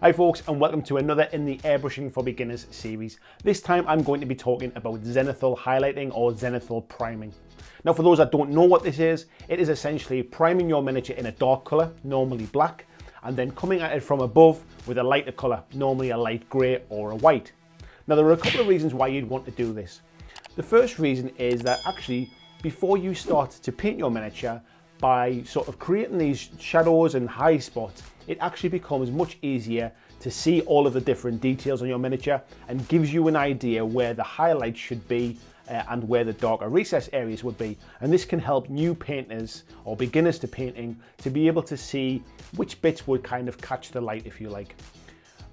Hi folks, and welcome to another in the Airbrushing for Beginners series. This time I'm going to be talking about zenithal highlighting or zenithal priming. Now for those that don't know what this is, it is essentially priming your miniature in a dark colour, normally black, and then coming at it from above with a lighter colour, normally a light grey or a white. Now there are a couple of reasons why you'd want to do this. The first reason is that actually before you start to paint your miniature, by sort of creating these shadows and high spots, it actually becomes much easier to see all of the different details on your miniature and gives you an idea where the highlights should be and where the darker recess areas would be. And this can help new painters or beginners to painting to be able to see which bits would kind of catch the light, if you like.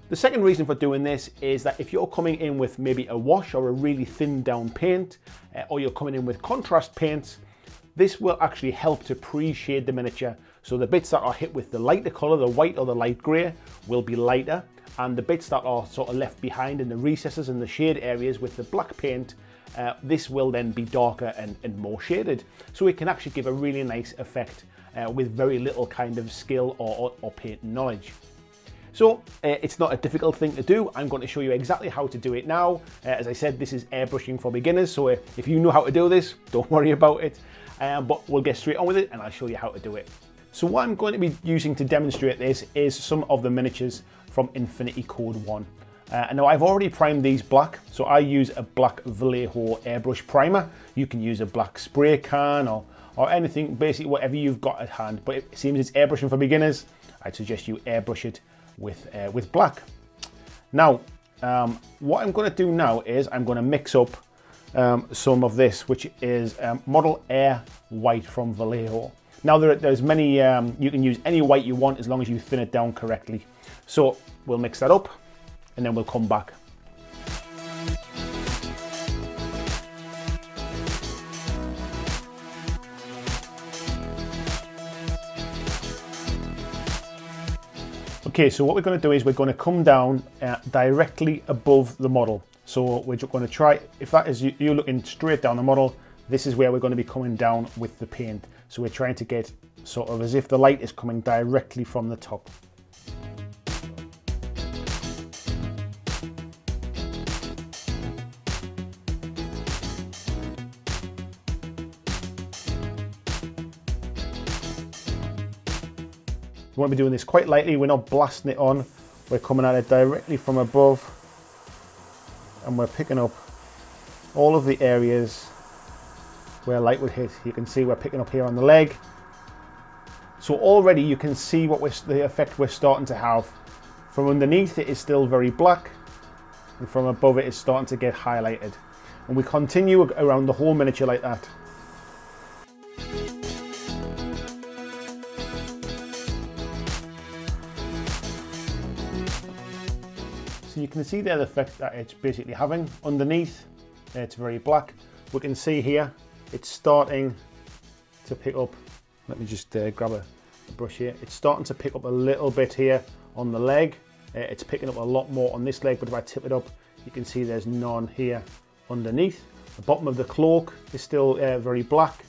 The second reason for doing this is that if you're coming in with maybe a wash or a really thin down paint, or you're coming in with contrast paints, this will actually help to pre-shade the miniature, so the bits that are hit with the lighter colour, the white or the light grey, will be lighter, and the bits that are sort of left behind in the recesses and the shade areas with the black paint, this will then be darker and more shaded. So it can actually give a really nice effect with very little kind of skill or paint knowledge. So it's not a difficult thing to do. I'm going to show you exactly how to do it now. As I said, this is airbrushing for beginners, so if you know how to do this, don't worry about it. But we'll get straight on with it and I'll show you how to do it. So what I'm going to be using to demonstrate this is some of the miniatures from Infinity Code 1. And now I've already primed these black, so I use a black Vallejo airbrush primer. You can use a black spray can or anything, basically whatever you've got at hand. But it seems it's airbrushing for beginners. I'd suggest you airbrush it with black. Now, what I'm going to do now is I'm going to mix up some of this, which is Model Air White from Vallejo. Now there's many, you can use any white you want as long as you thin it down correctly. So we'll mix that up and then we'll come back. Okay, so what we're going to do is we're going to come down directly above the model. So we're going to try, if that is you looking straight down the model, this is where we're going to be coming down with the paint. So we're trying to get sort of as if the light is coming directly from the top. We want to be doing this quite lightly, we're not blasting it on, we're coming at it directly from above and we're picking up all of the areas where light would hit. You can see we're picking up here on the leg. So already you can see what the effect we're starting to have. From underneath it is still very black and from above it is starting to get highlighted. And we continue around the whole miniature like that. So you can see there the effect that it's basically having. Underneath, it's very black. We can see here, it's starting to pick up. Let me just grab a brush here. It's starting to pick up a little bit here on the leg. It's picking up a lot more on this leg, but if I tip it up, you can see there's none here underneath. The bottom of the cloak is still very black,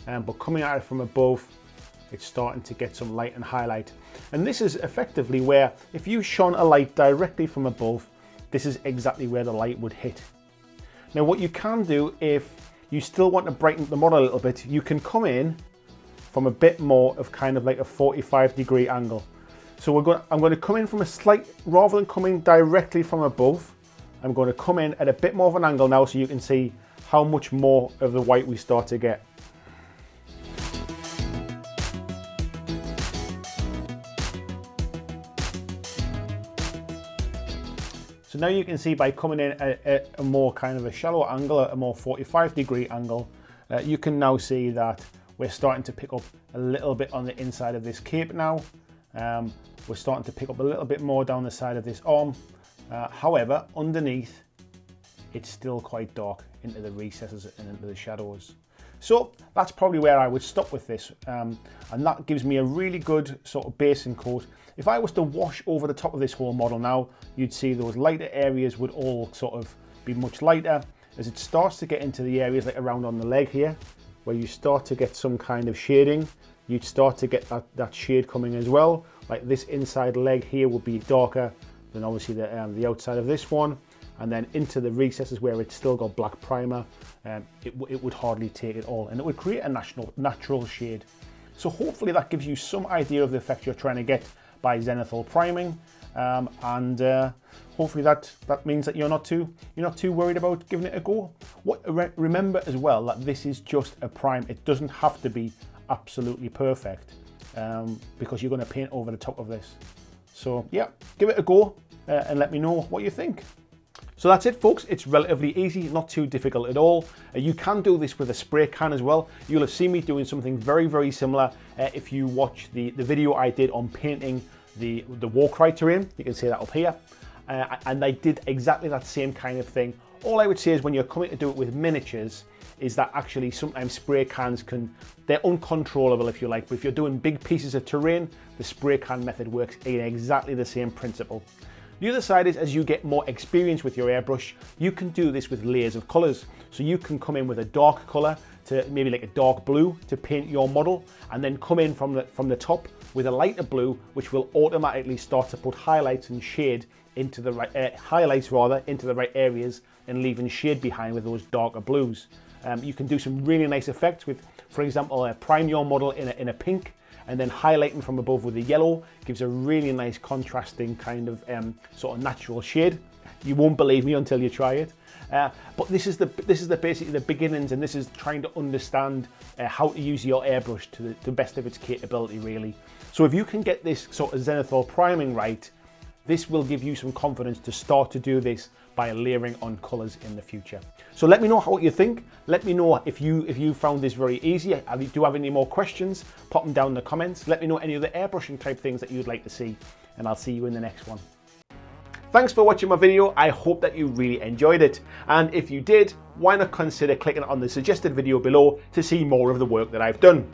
but coming at it from above, it's starting to get some light and highlight. And this is effectively where, if you shone a light directly from above, this is exactly where the light would hit. Now what you can do, if you still want to brighten the model a little bit, you can come in from a bit more of kind of like a 45-degree angle. So I'm going to come in from a slight, rather than coming directly from above, I'm going to come in at a bit more of an angle now so you can see how much more of the white we start to get. So now you can see by coming in at a more kind of a shallow angle, a more 45-degree angle, you can now see that we're starting to pick up a little bit on the inside of this cape now. We're starting to pick up a little bit more down the side of this arm. However, underneath, it's still quite dark into the recesses and into the shadows. So that's probably where I would stop with this. And that gives me a really good sort of basing coat. If I was to wash over the top of this whole model now, you'd see those lighter areas would all sort of be much lighter. As it starts to get into the areas like around on the leg here, where you start to get some kind of shading, you'd start to get that shade coming as well. Like this inside leg here would be darker than obviously the outside of this one. And then into the recesses where it's still got black primer, it would hardly take it all, and it would create a natural shade. So hopefully that gives you some idea of the effect you're trying to get by zenithal priming, and hopefully that means that you're not too worried about giving it a go. Remember as well that this is just a prime. It doesn't have to be absolutely perfect, because you're going to paint over the top of this. So yeah, give it a go and let me know what you think. So that's it, folks. It's relatively easy, not too difficult at all. You can do this with a spray can as well. You'll have seen me doing something very, very similar if you watch the video I did on painting the Warcry terrain. You can see that up here. And I did exactly that same kind of thing. All I would say is when you're coming to do it with miniatures, is that actually sometimes spray cans they're uncontrollable if you like, but if you're doing big pieces of terrain, the spray can method works in exactly the same principle. The other side is, as you get more experience with your airbrush, you can do this with layers of colors. So you can come in with a dark color, to maybe like a dark blue, to paint your model, and then come in from the top with a lighter blue, which will automatically start to put highlights and shade into the right into the right areas, and leaving shade behind with those darker blues. You can do some really nice effects with, for example, prime your model in a pink, and then highlighting from above with the yellow gives a really nice contrasting kind of sort of natural shade. You won't believe me until you try it. But this is basically the beginnings, and this is trying to understand how to use your airbrush to the best of its capability, really. So if you can get this sort of zenithal priming right, this will give you some confidence to start to do this by layering on colors in the future. So let me know what you think. Let me know if you found this very easy. Do you have any more questions? Pop them down in the comments. Let me know any other airbrushing type things that you'd like to see, and I'll see you in the next one. Thanks for watching my video. I hope that you really enjoyed it. And if you did, why not consider clicking on the suggested video below to see more of the work that I've done.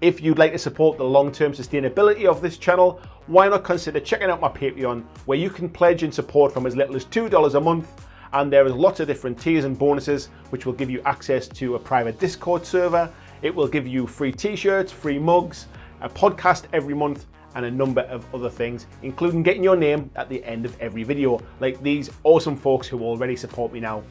If you'd like to support the long-term sustainability of this channel, why not consider checking out my Patreon, where you can pledge and support from as little as $2 a month, and there is lots of different tiers and bonuses which will give you access to a private Discord server. It will give you free t-shirts, free mugs, a podcast every month, and a number of other things, including getting your name at the end of every video, like these awesome folks who already support me now.